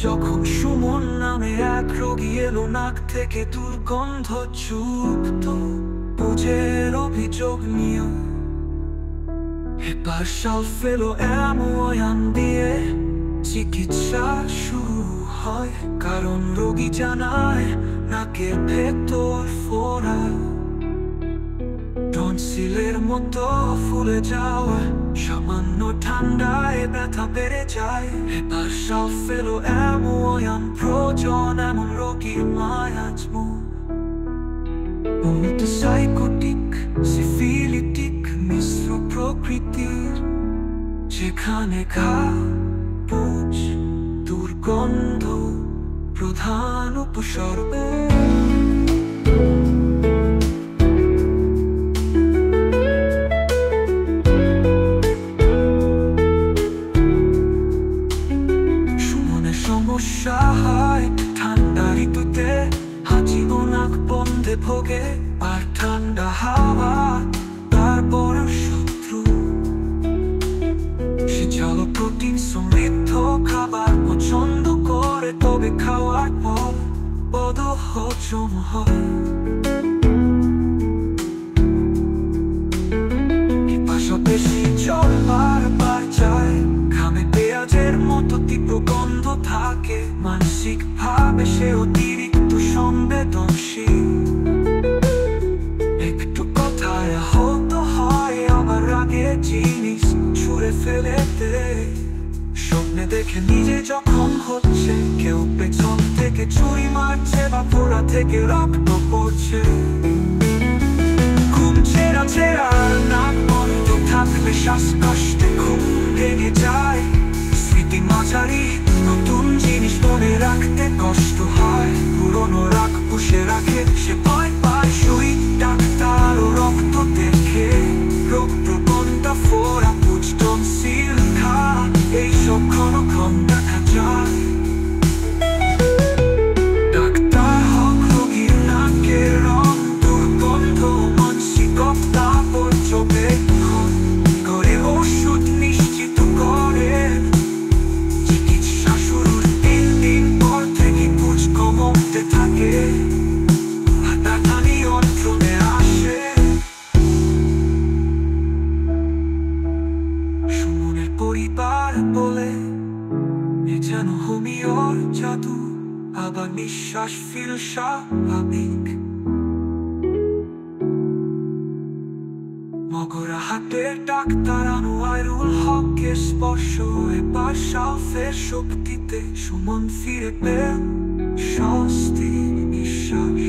যখন সুমন নামে এক রোগী এলো, নাক থেকে দুর্গন্ধ যুক্ত বুঝের অভিযোগ নিয়ে এবার সালফ এলো অ্যামোয়ান দিয়ে চিকিৎসা শুরু হয়। কারণ রোগী জানায় নাকের ভেতর ফোড়া, টনসিলের মতো ফুলে যাওয়া, সামান্য ঠান্ডায় ব্যথা বেড়ে যায়। এবার সালফ এলো অ্যামোয়ান প্রয়োজন এমন রোগীর মায়াজমু সাইকোটিক সিফিলিটিক মিশ্র প্রকৃতির, যেখানে বুঝ দুর্গন্ধ প্রধান উপসর্গ। সুমনের সমস্যা হয় ঠান্ডা ঋতুতে, হাঁচি ও নাক বন্ধে ভোগে। আর ঠান্ডা হাওয়া তার বড় শত্রু, সে ঝাল প্রোটিন সমৃদ্ধ খাবার পছন্দ করে, তবে খাওয়ার পর বদহজম হয়। বেশি জল বারবার যায়, ঘামে পেঁয়াজের মতো তীব্র গন্ধ থাকে। মানসিক ভাবে সে অতিরিক্ত সংবেদনশীল, একটু কথায় আহত হয়, আবার রাগে জিনিস ছুঁড়ে ফেলে দেয়। স্বপ্নে দেখে নিজে যখন হচ্ছে, কেউ পেছন থেকে ছুরি মারছে বা পোড়া থেকে রক্ত পড়ছে। ঘুম ছেঁড়া ছেঁড়া নাক বন্ধ থাকলে শ্বাসকষ্টে ঘুম ভেঙে যায়। স্মৃতি মাঝারি নতুন জিনিস মনে রাখতে কষ্ট হয়, পুরনো রাগ পুষে রাখে সে ভয় পায়। সুই ডাক্তার ও রক্ত দেখে রোগ প্রবণতা ফোড়া পুজ টনসিল ঘা এইসব ঘন ঘন দেখা যায়। ডাক্তার হক রোগীর নাকের রং দুর্গন্ধ মানসিকতা পর্যবেক্ষণ করে ওষুধ নিশ্চিত করে। চিকিৎসা শুরুর 3 দিন পর থেকে বুঝ কমতে থাকে, ব্যথা নিয়ন্ত্রণে আসে। সুমনের পরিবার বলে এ যেন হোমিওর জাদু, আবার নিঃশ্বাস ফিল স্বাভাবিক। মগরাহাটের ডাক্তার আনোয়ারুল হকের স্পর্শ, এবার সালফের শক্তিতে সুমন ফিরে পেল স্বস্তি নিঃশ্বাস।